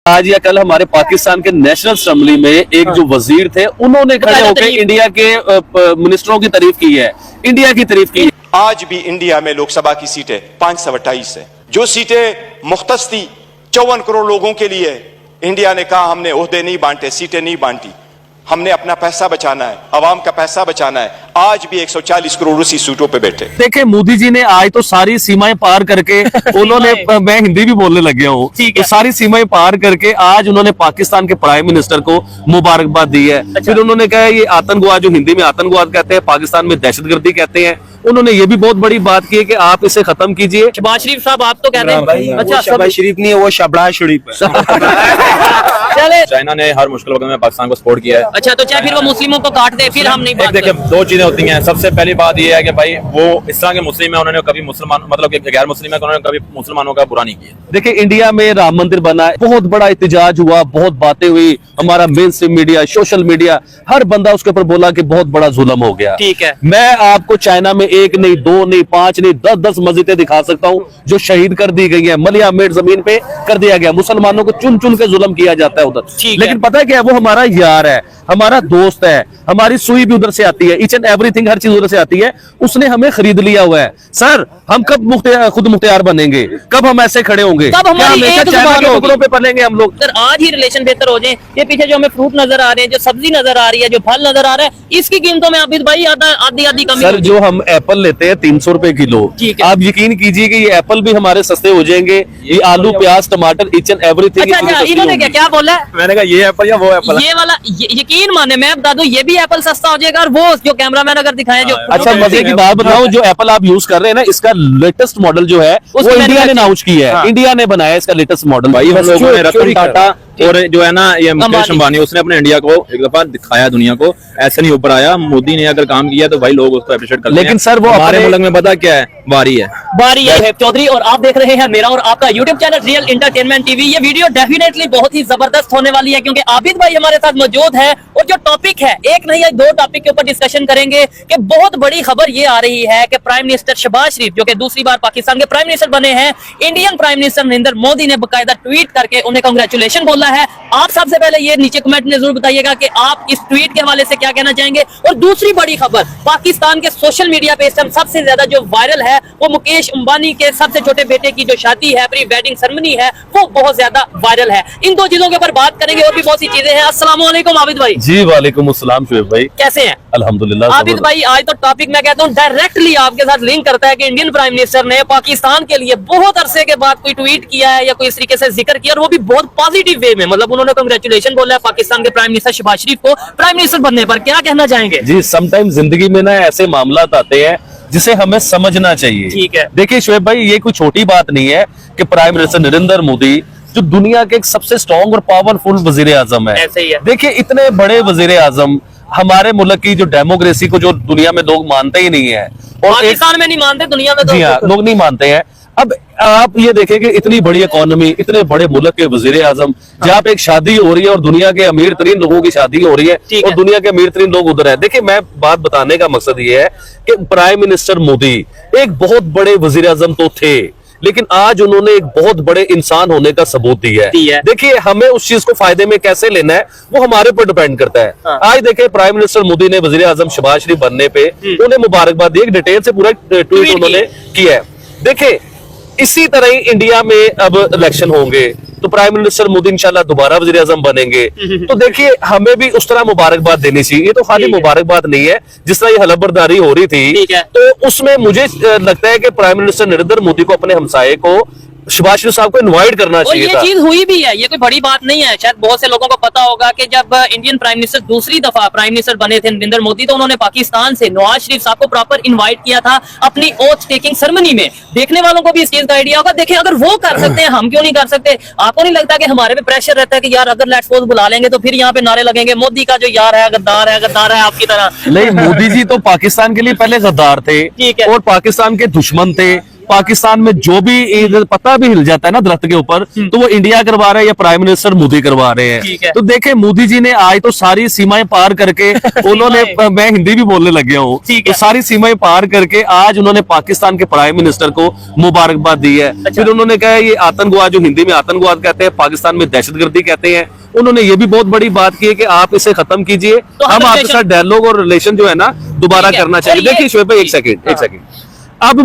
आज या कल हमारे पाकिस्तान के नेशनल असेंबली में एक जो वजीर थे उन्होंने खड़े होकर इंडिया के मिनिस्टरों की तारीफ की है, इंडिया की तारीफ की। आज भी इंडिया में लोकसभा की सीटें 528 है। जो सीटें मुख्तस थी 54 करोड़ लोगों के लिए, इंडिया ने कहा हमने ओहदे नहीं बांटे, सीटें नहीं बांटी, हमने अपना पैसा बचाना है, अवाम का पैसा बचाना है। आज भी 140 करोड़ उसी सीटों पे बैठे। देखिए मोदी जी ने आज तो सारी सीमाएं पार करके उन्होंने, मैं हिंदी भी बोलने लग गया हूँ, तो सारी सीमाएं पार करके आज उन्होंने पाकिस्तान के प्राइम मिनिस्टर को मुबारकबाद दी है। फिर उन्होंने कहा ये आतंकवाद, जो हिंदी में आतंकवाद कहते हैं, पाकिस्तान में दहशतगर्दी कहते हैं, उन्होंने ये भी बहुत बड़ी बात की है कि आप इसे खत्म कीजिए। शहबाज शरीफ साहब आप तो कहते हैं, अच्छा शहबाज शरीफ नहीं है, वो शहबाज शरीफ है। चले चाइना ने हर मुश्किल वक्त में पाकिस्तान को सपोर्ट किया है। अच्छा, तो चाहे फिर वो मुस्लिमों को काट दे, फिर हम नहीं बात देखिए दो चीजें होती हैं। सबसे पहली बात यह है कि भाई वो इस तरह के मुस्लिम है, उन्होंने कभी मुसलमान मतलब कि गैर मुस्लिम है, उन्होंने कभी मुसलमानों का बुरा नहीं किया। देखिए इंडिया में राम मंदिर बना, बहुत बड़ा एहतजाज हुआ, बहुत बातें हुई, हमारा mainstream media, social media, हर बंदा उसके ऊपर बोला कि बहुत बड़ा जुल्म हो गया। ठीक है, मैं आपको चाइना में एक नहीं, दो नहीं, पांच नहीं, 10-10 मस्जिदें दिखा सकता हूं जो शहीद कर दी गई है, मलिया मेड जमीन पे कर दिया गया। मुसलमानों को चुन चुन के जुल्म किया जाता है उधर। लेकिन पता है क्या, वो हमारा यार है, हमारा दोस्त है, हमारी सुई भी उधर से आती है, ईच एंड एवरीथिंग, हर चीज उधर से आती है। उसने हमें खरीद लिया हुआ है। सर हम कब खुद मुख्तियार बनेंगे, कब हम ऐसे खड़े होंगे, कब हमारी एक चाइना के टुकड़ों पे पलेंगे हम लोग? सर आज ही रिलेशन बेहतर हो जाए। ये पीछे जो हमें फ्रूट नजर आ रहे हैं, जो सब्जी नजर आ रही है, जो फल नजर आ रहा है, इसकी कीमतों में आबिद भाई आधी कमी। सर जो हम एप्पल लेते हैं 300 रुपए किलो, आप यकीन कीजिए कि ये एप्पल भी हमारे सस्ते हो जाएंगे। ये आलू, प्याज, टमाटर, ईच एंड एवरीथिंग। अच्छा, इन्होंने क्या बोला? मैंने कहा ये एप्पल या वो एप्पल, ये वाला यकीन माने, मैं बता दूं ये भी एप्पल सस्ता हो जाएगा। और वो जो कैमरामैन अगर दिखाए जो अच्छा मजे की बात बताऊं, जो एप्पल आप यूज कर रहे हैं ना, इसका लेटेस्ट मॉडल जो है वो इंडिया ने लॉन्च किया है, इंडिया ने बनाया इसका लेटेस्ट मॉडल। भाई हम लोगों ने रतन टाटा और जो है ना ये मुकेश अंबानी, उसने अपने इंडिया को एक दफा दिखाया दुनिया को, ऐसे नहीं ऊपर आया। मोदी ने अगर काम किया तो भाई लोग उसको अप्रिशिएट करते हैं। लेकिन सर वो हमारे मुल्क में पता क्या है, बारी है चौधरी, और आप देख रहे हैं मेरा और आपका YouTube channel real entertainment TV. ये वीडियो डेफिनेटली बहुत ही जबरदस्त होने वाली है, क्योंकि आबिद भाई हमारे साथ मौजूद है। और जो टॉपिक है, एक नहीं है दो टॉपिक के ऊपर डिस्कशन करेंगे कि बहुत बड़ी खबर ये आ रही है कि प्राइम मिनिस्टर शहबाज शरीफ, जो कि दूसरी बार पाकिस्तान के प्राइम मिनिस्टर बने हैं, Indian prime minister Narendra Modi ने बाकायदा ट्वीट करके उन्हें कांग्रेचुलेशन बोला है। आप सबसे पहले ये नीचे कमेंट में जरूर बताइएगा कि आप इस ट्वीट के हवाले से क्या कहना चाहेंगे। और दूसरी बड़ी खबर, पाकिस्तान के सोशल मीडिया पे इस टाइम सबसे ज्यादा जो वायरल है वो मुकेश अंबानी के सबसे छोटे बेटे की जो शादी है, प्री वेडिंग सेरेमनी है, वो बहुत ज्यादा वायरल है। इन दो चीजों के ऊपर बात करेंगे, और भी बहुत सी चीजें हैं। अस्सलाम वालेकुम आबिद भाई। जी वालेकुम अस्सलाम शुएब भाई, कैसे हैं? अल्हम्दुलिल्लाह। आबिद भाई आज तो टॉपिक मैं कहता हूँ डायरेक्टली आपके साथ लिंक करता है कि इंडियन प्राइम मिनिस्टर ने पाकिस्तान के लिए बहुत अरसे के बाद कोई ट्वीट किया है या कोई इस तरीके से जिक्र किया, और वो भी बहुत पॉजिटिव वे में, मतलब उन्होंने कांग्रेचुलेशन बोला है पाकिस्तान के प्राइम मिनिस्टर शहबाज शरीफ को प्राइम मिनिस्टर बनने पर। क्या कहना चाहेंगे? जी समटाइम जिंदगी में ना ऐसे मामलात आते हैं जिसे हमें समझना चाहिए। ठीक है, देखिए शुएब भाई, ये कोई छोटी बात नहीं है कि प्राइम मिनिस्टर नरेंद्र मोदी जो दुनिया के एक सबसे स्ट्रॉन्ग और पावरफुल वजीर आजम है, ऐसे ही है। देखिए इतने बड़े वजीर आजम, हमारे मुल्क की जो डेमोक्रेसी को जो दुनिया में लोग मानते ही नहीं है, और पाकिस्तान में नहीं मानते, दुनिया में जी हाँ लोग नहीं मानते हैं। अब आप ये देखें कि इतनी बड़ी इकोनॉमी, इतने बड़े मुल्क के वजीर आजम, जहाँ पे एक शादी हो रही है और दुनिया के अमीर तरीन लोगों की शादी हो रही है, और दुनिया के अमीर तरीन लोग उधर है। देखिए मैं बात बताने का मकसद ये है कि प्राइम मिनिस्टर मोदी एक बहुत बड़े वजीर आजम तो थे, लेकिन आज उन्होंने एक बहुत बड़े इंसान होने का सबूत दिया है। देखिए हमें उस चीज को फायदे में कैसे लेना है वो हमारे पर डिपेंड करता है। आज देखिए प्राइम मिनिस्टर मोदी ने वजीर आजम शहबाज शरीफ बनने पे उन्हें मुबारकबाद दी, एक डिटेल से पूरा ट्वीट उन्होंने किया है। देखिए इसी तरह ही इंडिया में अब इलेक्शन होंगे तो प्राइम मिनिस्टर मोदी इंशाल्लाह दोबारा वजीर आजम बनेंगे, तो देखिए हमें भी उस तरह मुबारकबाद देनी चाहिए। ये तो खाली मुबारकबाद नहीं है, जिस तरह ये हलफबरदारी हो रही थी, तो उसमें मुझे लगता है कि प्राइम मिनिस्टर नरेंद्र मोदी को अपने हमसाये को शहबाज शरीफ साहब को इनवाइट करना चाहिए। और ये चीज हुई भी है, ये कोई बड़ी बात नहीं है। शायद बहुत से लोगों को पता होगा कि जब इंडियन प्राइम मिनिस्टर दूसरी दफा प्राइम मिनिस्टर बने थे नरेंद्र मोदी, तो उन्होंने पाकिस्तान से नवाज शरीफ साहब को प्रॉपर इनवाइट किया था अपनी ओथ टेकिंग सेरेमनी में। देखने वालों को भी इस चीज का आइडिया होगा, देखिए अगर वो कर सकते हैं हम क्यों नहीं कर सकते? आपको नहीं लगता कि हमारे पे प्रेशर रहता है कि यार अगर लेट्स सपोज बुला लेंगे तो फिर यहाँ पे नारे लगेंगे मोदी का जो यार है गद्दार है, गद्दार है आपकी तरह। नहीं, मोदी जी तो पाकिस्तान के लिए पहले गद्दार थे और पाकिस्तान के दुश्मन थे, पाकिस्तान में जो भी पता भी हिल जाता है ना दरख्त के ऊपर, तो वो इंडिया करवा रहा है या प्राइम मिनिस्टर मोदी करवा रहे ठीक हैं। है। तो देखे मोदी जी ने आज तो सारी सीमाएं पार करके उन्होंने, मैं हिंदी भी बोलने लग गया हूँ, ठीक है। तो सारी सीमाएं पार करके आज उन्होंने पाकिस्तान के प्राइम मिनिस्टर को मुबारकबाद दी है। फिर उन्होंने कहा ये आतंकवाद, जो हिंदी में आतंकवाद कहते हैं, पाकिस्तान में दहशतगर्दी कहते हैं, उन्होंने ये भी बहुत बड़ी बात की है कि आप इसे खत्म कीजिए, तो हम आपके साथ डायलॉग और रिलेशन जो है ना दोबारा ठीक है। करना चाहिए। और ये- देखिए शोएब भाई, एक सेकंड, अब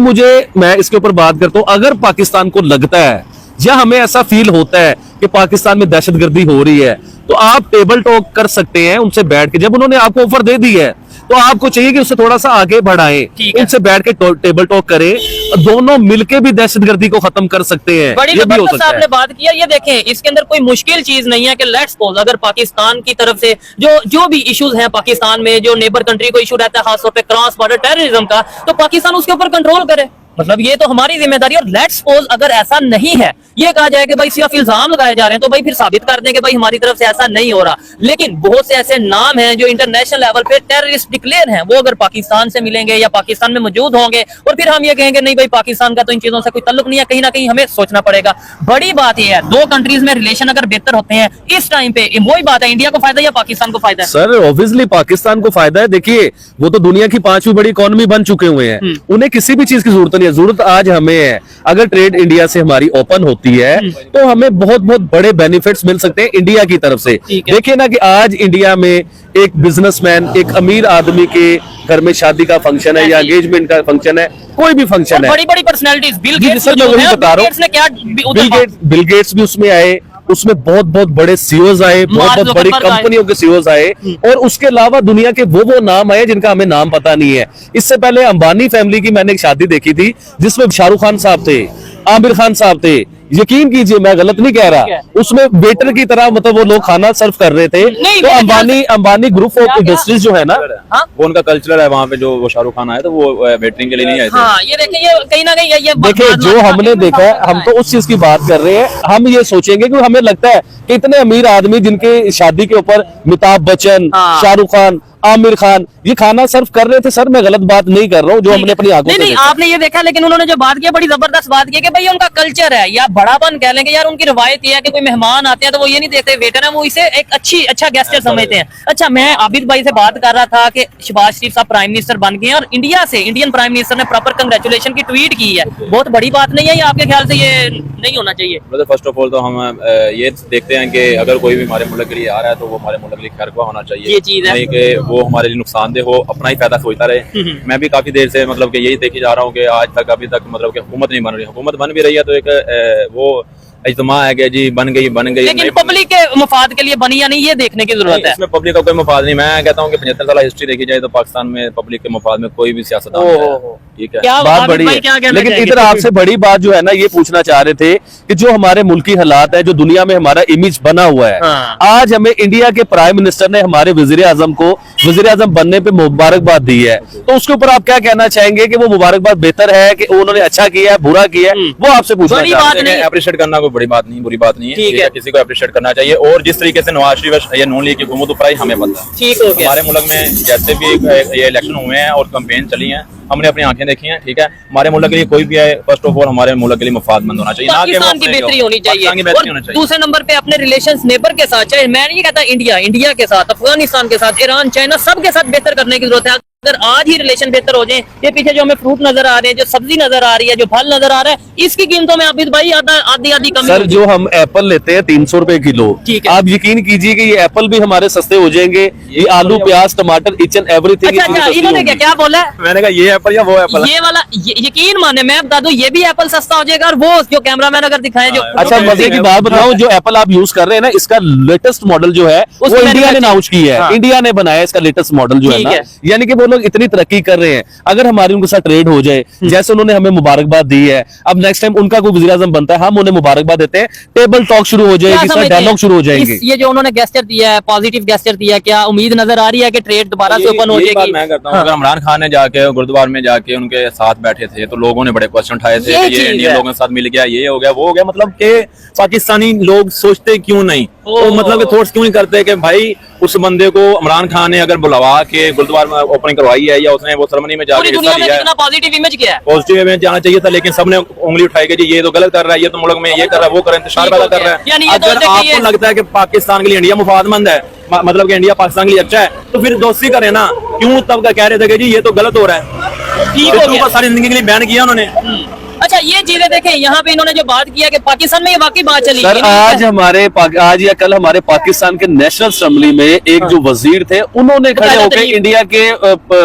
मैं इसके ऊपर बात करता हूं। अगर पाकिस्तान को लगता है या हमें ऐसा फील होता है कि पाकिस्तान में दहशतगर्दी हो रही है, तो आप टेबल टॉक कर सकते हैं उनसे बैठ के। जब उन्होंने आपको ऑफर दे दी है तो आपको चाहिए कि उससे थोड़ा सा आगे बढ़ाएं, ठीक है। उनसे बैठ के टेबल टॉक करें, दोनों मिलके भी दहशतगर्दी को खत्म कर सकते हैं। बड़ी ये भी हो जबरदस्त सकता आपने है। बात किया। ये देखें, इसके अंदर कोई मुश्किल चीज नहीं है कि लेट्स सपोज अगर पाकिस्तान की तरफ से जो भी इश्यूज हैं पाकिस्तान में, जो नेबर कंट्री को इशू रहता है खासतौर पे क्रॉस बॉर्डर टेररिज्म का, तो पाकिस्तान उसके ऊपर कंट्रोल करे। मतलब ये तो हमारी जिम्मेदारी। और लेट्स सपोज अगर ऐसा नहीं है, ये कहा जाए कि भाई सिर्फ इल्जाम लगाए जा रहे हैं, तो भाई फिर साबित कर दें कि भाई हमारी तरफ से ऐसा नहीं हो रहा। लेकिन बहुत से ऐसे नाम हैं जो इंटरनेशनल लेवल पे टेररिस्ट डिक्लेयर हैं, वो अगर पाकिस्तान से मिलेंगे या पाकिस्तान में मौजूद होंगे और फिर हम ये कहेंगे नहीं भाई पाकिस्तान का तो इन चीजों से कोई ताल्लुक नहीं है, कहीं ना कहीं हमें सोचना पड़ेगा। बड़ी बात यह है, दो कंट्रीज में रिलेशन अगर बेहतर होते हैं इस टाइम पे, वही बात है, इंडिया को फायदा या पाकिस्तान को फायदा है? सर ऑब्वियसली पाकिस्तान को फायदा है। देखिए वो तो दुनिया की 5वीं बड़ी इकोनॉमी बन चुके हुए हैं, उन्हें किसी भी चीज की जरूरत नहीं है। जरूरत आज हमें है, अगर ट्रेड इंडिया से हमारी ओपन होती है तो हमें बहुत बहुत बड़े बेनिफिट्स मिल सकते हैं इंडिया की तरफ से। ठीक है। देखिए ना कि आज इंडिया में एक बिजनेसमैन, एक अमीर आदमी के घर में शादी का फंक्शन है या एंगेजमेंट का फंक्शन है, कोई भी फंक्शन है, बड़ी बड़ी पर्सनैलिटीज, बिल जी, गेट्स सर, मैं वही बता रहा हूं। ने क्या बिल गेट्स भी उसमें आए, उसमें बहुत बहुत बड़े सीईओज आए, बहुत बहुत बड़ी जुकरबर्ग आए। कंपनियों के सीईओज आए, और उसके अलावा दुनिया के वो नाम आए जिनका हमें नाम पता नहीं है। इससे पहले अंबानी फैमिली की मैंने एक शादी देखी थी जिसमें शाहरुख खान साहब थे, आमिर खान साहब थे। यकीन कीजिए, मैं गलत नहीं कह रहा, उसमें वेटर की तरह मतलब वो लोग खाना सर्व कर रहे थे। नहीं, तो मेरे अंबानी ग्रुप ऑफ इंडस्ट्रीज जो है ना, हाँ? वो उनका कल्चर है वहाँ पे। जो वो शाहरुख खान आए तो वो वेटरिंग के लिए नहीं आए थे। हाँ, ये देखिए, ये कहीं ना कहीं ये देखिए जो हमने देखा है, हम तो उस चीज की बात कर रहे हैं। हम ये सोचेंगे कि हमें लगता है कि इतने अमीर आदमी जिनके शादी के ऊपर अमिताभ बच्चन, हाँ। शाहरुख खान, आमिर खान ये खाना सर्व कर रहे थे। सर मैं गलत बात नहीं कर रहा हूँ, जो हमने अपनी आंखों नहीं से नहीं, देखा। आपने ये देखा, लेकिन उन्होंने जो बात की बड़ी जबरदस्त बात की कि भाई उनका कल्चर है या बड़ापन कह लेंगे यार, उनकी रवायत ये है कि कोई मेहमान आते हैं तो वो ये नहीं देखते वेटर है, वो इसे एक अच्छा गेस्टर समझते हैं। अच्छा, मैं आबिद भाई से बात कर रहा था कि शहबाज शरीफ साहब प्राइम मिनिस्टर बन गए हैं और इंडिया से इंडियन प्राइम मिनिस्टर ने प्रॉपर कंग्रेचुलेशन की ट्वीट की है। बहुत बड़ी बात नहीं है ये? आपके ख्याल से ये नहीं होना चाहिए? ब्रदर फर्स्ट ऑफ ऑल तो हम ये देखते हैं कि अगर कोई भी हमारे मुल्क के लिए आ रहा है तो वो हमारे मुल्क के लिए खैर ख्वाह होना चाहिए। ये चीज़ है। नहीं कि वो हमारे लिए नुकसानदेह हो, अपना ही फायदा सोचता रहे। मैं भी काफी देर से मतलब कि यही देखी जा रहा हूँ कि आज तक अभी तक मतलब कि हुकूमत नहीं बन रही। हुकूमत बन भी रही है तो एक वो इज्तिमा है कि जी बन गई लेकिन पब्लिक के मफाद के लिए बनी या नहीं, ये देखने की जरूरत है। इसमें पब्लिक का कोई मफाद नहीं। मैं कहता हूँ कि 75 साल हिस्ट्री देखी जाए तो पाकिस्तान में पब्लिक के मफाद में कोई भी सियासतदान नहीं है। ठीक है, क्या बात आबिद बड़ी भाई है, क्या कहना लेकिन चाहेंगे? इधर आपसे बड़ी बात जो है ना, ये पूछना चाह रहे थे कि जो हमारे मुल्की हालात है, जो दुनिया में हमारा इमेज बना हुआ है, हाँ। आज हमें इंडिया के प्राइम मिनिस्टर ने हमारे वजीर आजम को वजीर आजम बनने पे मुबारकबाद दी है, तो उसके ऊपर आप क्या कहना चाहेंगे कि वो मुबारकबाद बेहतर है कि उन्होंने अच्छा किया है, बुरा किया है? वो आपसे पूछना बड़ी चाह बात रहे हैं। नहीं। अप्रिशिएट करना कोई बड़ी बात नहीं, बुरी बात नहीं है। ठीक ठीक है। है, किसी को अप्रिशिएट करना चाहिए। और जिस तरीके से नवाज शरीफ या नून लीग की हुकूमत ऊपर आई हमें पता है। ठीक हो गया। हमारे मुल्क में जैसे भी ये इलेक्शन हुए हैं और कैंपेन चली है, हमने अपनी आंखें देखी हैं। ठीक है, हमारे मुल्क के लिए कोई भी आए, फर्स्ट ऑफ ऑल हमारे मुल्क के लिए मफादमंद होना चाहिए, ना कि वो पाकिस्तान की अपने बेहतरी होनी चाहिए। पाकिस्तान की बेहतरी होनी और चाहिए। दूसरे नंबर पे अपने रिलेशंस नेबर के साथ, चाहे मैं नहीं कहता इंडिया के साथ, अफगानिस्तान के साथ, ईरान, चाइना, सबके साथ बेहतर करने की जरूरत है। अगर आज ही रिलेशन बेहतर हो जाए, ये पीछे जो हमें फ्रूट नजर आ रहे हैं, जो सब्जी नजर आ रही है, जो फल नजर आ रहा है, इसकी कीमतों में आबिद भाई आधी कमी सर होगी। जो हम एप्पल लेते हैं 300 रुपए किलो, ठीक है। आप यकीन कीजिए कि ये एप्पल भी हमारे सस्ते हो जाएंगे। ये आलू, प्याज, टमाटर, ईच एंड एवरीथिंग। अच्छा, इन्होंने क्या बोला है? मैंने कहा ये एप्पल या वो एप्पल। ये वाला यकीन माने, मैं बता दूं, ये भी एप्पल सस्ता हो जाएगा। और वो जो कैमरामैन अगर दिखाए जो अच्छा मजे की बात बताऊं, जो एप्पल आप यूज कर रहे हैं ना, इसका लेटेस्ट मॉडल जो है वो उसमें इंडिया ने मैंने- लॉन्च की है। हाँ। इंडिया ने बनाया इसका लेटेस्ट मॉडल जो है ठीक ना, है। यानी कि वो लोग इतनी तरक्की कर रहे हैं। अगर हमारी उनके साथ ट्रेड हो जाए, जैसे उन्होंने हमें मुबारकबाद दी है, अब नेक्स्ट टाइम उनका कोई वज़ीर आज़म बनता है, हम उन्हें मुबारकबाद देते हैं, टेबल टॉक शुरू हो जाएगी, क्या समझते डायलॉग हैं? शुरू हो जाएंगे। ये जो उन्होंने गेस्चर दिया है, पॉजिटिव गेस्चर दिया है, क्या उम्मीद नजर आ रही है कि ट्रेड दोबारा से ओपन हो यही बात जाएगी? मैं करता हूँ। अगर इमरान खान ने जाके गुरुद्वार में जाके उनके साथ बैठे थे तो लोगों ने बड़े क्वेश्चन उठाए थे ये कि चीज़ ये इंडियन है। लोगों के साथ मिल गया, ये हो गया, वो हो गया। मतलब कि पाकिस्तानी लोग सोचते क्यों नहीं तो मतलब कि थॉट्स क्यों नहीं करते कि भाई उस बंदे को इमरान खान ने अगर बुलवा के गुरुद्वारा में ओपनिंग करवाई है या उसने वो सेरेमनी में जाके पूरी दुनिया में कितना पॉजिटिव इमेज किया है। पॉजिटिव में जाना चाहिए था, लेकिन सबने उंगली उठाई कि जी ये तो गलत कर रहा है, ये तो मुल्क में ये कर रहा है, वो कर रहा है, इंतशार पैदा कर रहा यानी है। ये तो अगर देखिए आपको लगता है कि पाकिस्तान के लिए इंडिया मुफादमंद है, मतलब कि इंडिया पाकिस्तान के लिए अच्छा है, तो फिर दोस्ती करें ना। क्यों तब का कह रहे थे कि जी ये तो गलत हो रहा है, ठीक हो गया। सारी जिंदगी के लिए बैन किया उन्होंने। अच्छा ये चीजें देखें, यहाँ पे इन्होंने जो बात किया कि पाकिस्तान में ये वाकई बात चली। सर आज या कल हमारे पाकिस्तान के नेशनल असेंबली में एक जो वजीर थे उन्होंने खड़े होकर इंडिया के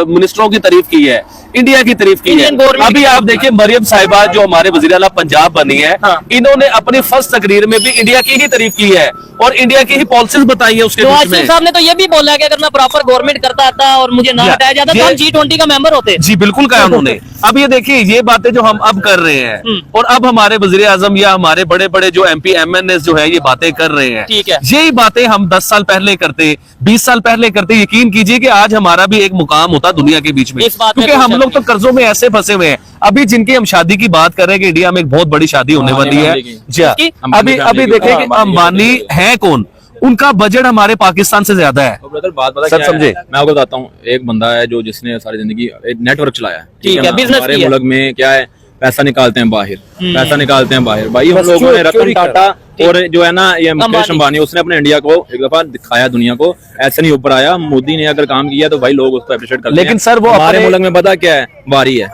मिनिस्टरों की तारीफ की है, इंडिया की तारीफ की है। अभी आप देखिए मरियम साहिबा जो हमारे वजीर आला पंजाब बनी है, इन्होंने अपनी फर्स्ट तकरीर में भी इंडिया की ही तारीफ की है और इंडिया की ही पॉलिसीज बताई है उसके बीच में। साहब ने तो ये भी बोला है कि अगर मैं प्रॉपर गवर्नमेंट करता था और मुझे ना हटाया जाता तो हम G20 का मेंबर होते। जी बिल्कुल कहा उन्होंने। अब ये देखिए ये बातें जो हम अब कर रहे हैं और अब हमारे वजीर आजम या हमारे बड़े बड़े जो MP MNS जो है ये बातें कर रहे हैं, ठीक है। यही बातें हम 10 साल पहले करते, 20 साल पहले करते, यकीन कीजिए कि आज हमारा भी एक मुकाम होता दुनिया के बीच में। इस बात में क्योंकि हम लोग तो कर्जों में ऐसे फंसे हुए हैं। अभी जिनकी हम शादी की बात कर रहे हैं कि इंडिया में एक बहुत बड़ी शादी होने वाली है, जी हाँ। अभी देखें कि अंबानी है कौन, उनका बजट हमारे पाकिस्तान से ज्यादा है। तो ब्रदर बात पता सब क्या है? समझे? मैं आपको बताता हूँ, एक बंदा है जो जिसने सारी जिंदगी एक नेटवर्क चलाया है, ठीक है, ना? बिजनेस हमारे किया। मुल्क में क्या है, पैसा निकालते हैं बाहर, पैसा निकालते हैं बाहर। भाई हम लोगों ने रतन टाटा और जो है ना ये मुकेश अंबानी, उसने अपने इंडिया को एक दफा दिखाया दुनिया को, ऐसे नहीं ऊपर आया। मोदी ने अगर काम किया तो भाई लोग उसको अप्रिशिएट करते हैं। लेकिन सर वो हमारे अपने- मुल्क में पता क्या है, बारी है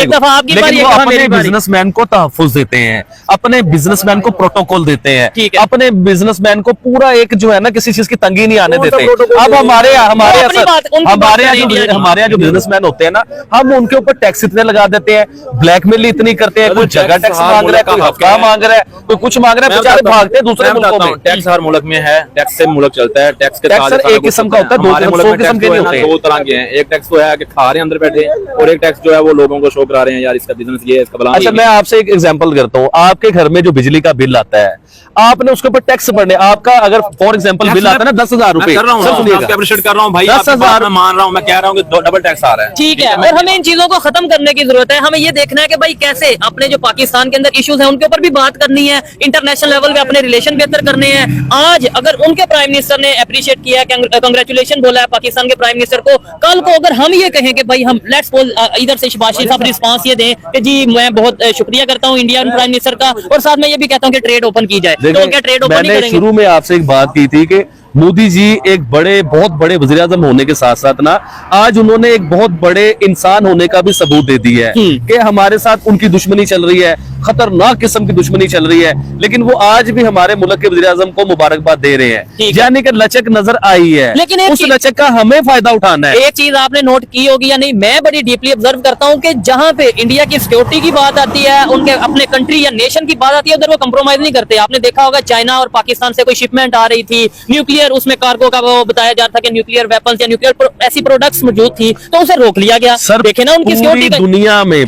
एक दफा आपकी बारी, लेकिन एक वो दफा अपने मेरी बारी। बिजनेसमैन को तहफ्फुज देते हैं, अपने बिजनेसमैन को प्रोटोकॉल देते हैं, ठीक है। अपने बिजनेसमैन को पूरा एक जो है ना किसी चीज की तंगी नहीं आने कौन सा देते। प्रोटोकॉल अब हमारे यहाँ वो अपनी बात- उनकी बात हमारे करें इंडिया की। हमारे यहाँ जो बिजनेसमैन होते हैं ना, हम उनके ऊपर टैक्स इतने लगा देते हैं, ब्लैकमेल इतनी करते हैं, कोई जगह टैक्स मांग रहा है, कोई हफ्ता मांग रहा है, कोई कुछ मांग रहा है, बेचारे भागते हैं दूसरे मुल्कों में। टैक्स हर मुल्क में है, टैक्स से मुल्क चलता है, टैक्स के टैक्स साथ सर सारा एक कुछ किस्म का होता होता है, हमारे मुल्क में 100 किस्म टैक्स के जो नहीं है ना होते। दो तरह के हैं। एक टैक्स तो है कि खा रहे हैं अंदर बैठे, और एक टैक्स जो है वो लोगों को शो करा रहे हैं, यार इसका बिजनेस ये है, इसका बला। अच्छा मैं आपसे एक एग्जांपल करता हूँ, आपके घर में जो बिजली का बिल आता है, आपने उसके ऊपर टैक्स भरने, आपका अगर फॉर एग्जांपल बिल आता है ना 10,000 रुपए, कर रहा हूँ, सर सुनिएगा, अप्रिशिएट कर रहा हूँ भाई, 10,000 मैं मान रहा हूँ, मैं कह रहा हूँ कि डबल टैक्स आ रहा है। ठीक है, और हमें इन चीजों को खत्म करने की जरूरत है। हमें ये देखना है कि भाई कैसे अपने जो पाकिस्तान के अंदर इश्यूज हैं उनके ऊपर भी बात करनी है, इंटरनेशनल लेवल पे अपने रिलेशन बेहतर करने हैं। आज अगर उनके प्राइम मिनिस्टर ने अप्रिशिएट किया, कांग्रेचुलेशन बोला है पाकिस्तान के प्राइम मिनिस्टर को, कल को अगर हम ये कहें कि भाई हम लेट्स सपोज इधर से शबाशी साहब रिस्पांस ये दें कि जी मैं बहुत शुक्रिया करता हूँ इंडियन प्राइम मिनिस्टर का, और साथ में ये भी कहता हूँ कि ट्रेड ओपन की जाए, तो क्या ट्रेड ओपन नहीं मैंने करेंगे? शुरू में आपसे एक बात की थी कि मोदी जी एक बहुत बड़े वज़ीर आज़म होने के साथ साथ ना आज उन्होंने एक बहुत बड़े इंसान होने का भी सबूत दे दिया है कि हमारे साथ उनकी दुश्मनी चल रही है, खतरनाक किस्म की दुश्मनी चल रही है, लेकिन वो आज भी हमारे मुल्क के वज़ीर आज़म को मुबारकबाद दे रहे हैं, यानी कि लचक नजर आई है। लेकिन एक उस चीज- लचक का हमें फायदा उठाना है। एक चीज आपने नोट की होगी या नहीं, मैं बड़ी डीपली ऑब्जर्व करता हूं कि जहां पे इंडिया की सिक्योरिटी की बात आती है, उनके अपने कंट्री या नेशन की बात आती है, उधर वो कंप्रोमाइज नहीं करते। आपने देखा होगा चाइना और पाकिस्तान से कोई शिपमेंट आ रही थी, न्यूक्लियर उसमें कार्गो का वो बताया जा रहा था कि न्यूक्लियर वेपन्स या न्यूक्लियर ऐसी प्रोडक्ट्स मौजूद थी, तो उसे रोक लिया गया। सर देखे ना उनकी सिक्योरिटी का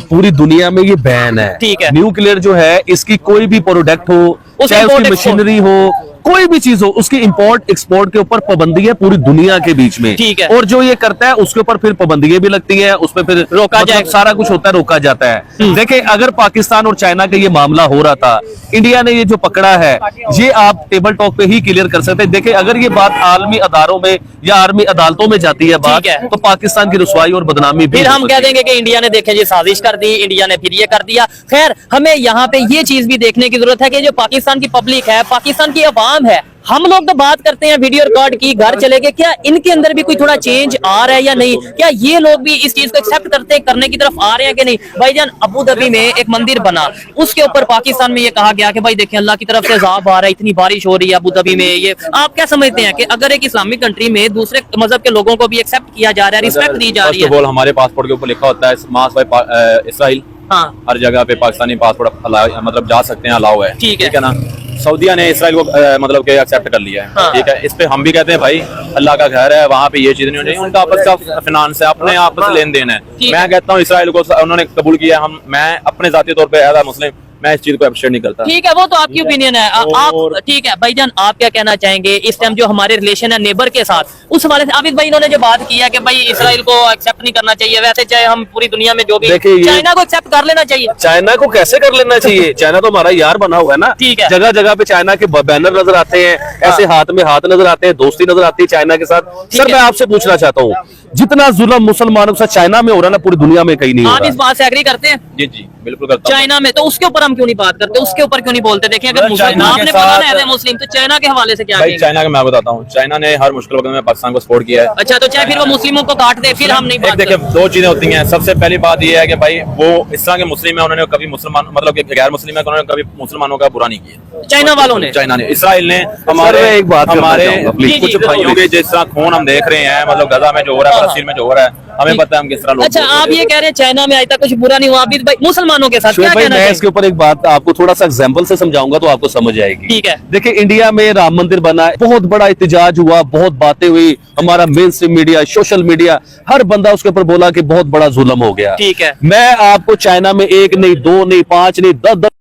पूरी दुनिया में ये बैन है। ठीक है। न्यूक्लियर जो है इसकी कोई भी प्रोडक्ट हो, उसे चाहे import उसकी export। मशीनरी हो, कोई भी चीज हो, उसकी इंपोर्ट एक्सपोर्ट के ऊपर पाबंदी है पूरी दुनिया के बीच में। ठीक है। और जो ये करता है उसके ऊपर फिर पाबंदियां भी लगती है, उसमें फिर रोका मतलब जाएगा। सारा कुछ होता है, रोका जाता है। देखिए अगर पाकिस्तान और चाइना का ये मामला हो रहा था, इंडिया ने ये जो पकड़ा है, ये आप टेबल टॉक पे ही क्लियर कर सकते हैं। देखिए अगर ये बात आलमी अदारों में या आर्मी अदालतों में जाती है बात, ठीक है। तो पाकिस्तान की रुसवाई और बदनामी भी फिर हो हम सकती कह है। देंगे कि इंडिया ने देखे ये साजिश कर दी, इंडिया ने फिर ये कर दिया। खैर हमें यहाँ पे ये चीज भी देखने की जरूरत है कि जो पाकिस्तान की पब्लिक है, पाकिस्तान की अवाम है, हम लोग तो बात करते हैं वीडियो रिकॉर्ड की, घर चले गए, क्या इनके अंदर भी कोई थोड़ा चेंज आ रहा है या नहीं? क्या ये लोग भी इस चीज को एक्सेप्ट करने की तरफ आ रहे हैं कि नहीं? भाईजान अबू धाबी में एक मंदिर बना, उसके ऊपर पाकिस्तान में ये कहा गया कि भाई देखिए अल्लाह की तरफ से अज़ाब आ रहा है, इतनी बारिश हो रही है अबू धाबी में। ये आप क्या समझते हैं कि अगर एक इस्लामिक कंट्री में दूसरे मजहब के लोगों को भी एक्सेप्ट किया जा रहा है, रिस्पेक्ट दी जा रही फर्स्ट ऑफ है? ऑल हमारे पासपोर्ट के ऊपर लिखा होता है मास बाय इसराइल, हाँ हर जगह पे पाकिस्तानी पासपोर्ट मतलब जा सकते हैं, अलाउ है। ठीक है। है ना। सऊदिया ने इसराइल को मतलब के एक्सेप्ट कर लिया है। हाँ। ठीक है, इस पे हम भी कहते हैं भाई अल्लाह का घर है, वहाँ पे ये चीज नहीं होनी चाहिए। उनका आपस का फिनांस है, अपने आपस लेन देन है। ठीक मैं कहता हूँ इसराइल को उन्होंने कबूल किया, मैं अपने जाती तौर पे एज मुस्लिम मैं इस चीज को अप्रिशिएट नहीं करता। ठीक है, वो तो आपकी ओपिनियन है। आप ठीक है भाईजान, आप क्या कहना चाहेंगे इस टाइम जो हमारे रिलेशन है नेबर के साथ, उस हमारे आबिद भाई इन्होंने जो बात की है कि भाई इसराइल को एक्सेप्ट नहीं करना चाहिए, वैसे चाहे हम पूरी दुनिया में जो भी, चाइना को एक्सेप्ट कर लेना चाहिए। चाइना को कैसे कर लेना चाहिए? चाइना तो हमारा यार बना हुआ है ना। ठीक है। जगह जगह पे चाइना के बैनर नजर आते हैं, ऐसे हाथ में हाथ नजर आते हैं, दोस्ती नजर आती है चाइना के साथ। सर मैं आपसे पूछना चाहता हूँ, जितना जुल्म मुसलमानों के साथ चाइना में हो रहा है ना, पूरी दुनिया में कहीं नहीं हो आप रहा। इस बात से एग्री करते हैं? जी जी बिल्कुल करता हूं। चाइना में तो उसके ऊपर हम क्यों नहीं बात करते, उसके ऊपर क्यों नहीं बोलते? देखिए अगर मुसलमान, आपने बोला ना एज ए मुस्लिम, तो चाइना के हवाले से क्या भाई कहेंगे? चाइना का मैं बताता हूँ, चाइना ने हर मुश्किल वक्त में पाकिस्तान को सपोर्ट किया है। अच्छा, तो चाहे फिर वो मुस्लिमों को काट दे, फिर हम नहीं बात देखिए करते। दो चीजें होती हैं। सबसे पहली बात यह है कि भाई वो इस तरह के मुस्लिम है, उन्होंने कभी मुसलमान मतलब कि गैर मुस्लिम है, उन्होंने कभी मुसलमानों का बुरा नहीं किया। चाइना वालों ने, चाइना ने, इसराइल ने हमारे एक बात करना हमारे चाहूंगा, प्लीज। कुछ भाइयों के जिस तरह खून हम देख रहे हैं, मतलब गजा में जो हो रहा है, फलस्तीन में जो हो रहा है, हमें पता है हम किस तरह लोग। अच्छा आप ये कह रहे हैं चाइना में आज तक कुछ बुरा नहीं हुआ, आबिद भाई मुसलमानों के साथ शुएब क्या भाई कहना मैं चाहिए? इसके ऊपर एक बात आपको थोड़ा सा एग्जांपल से समझाऊंगा तो आपको समझ आएगी। ठीक है। देखिए इंडिया में राम मंदिर बना है, बहुत बड़ा एहतजाज हुआ, बहुत बातें हुई, हमारा mainstream media, social media, हर बंदा उसके ऊपर बोला कि बहुत बड़ा जुल्म हो गया। ठीक है। मैं आपको चाइना में 1 नहीं 2 नहीं 5 नहीं 10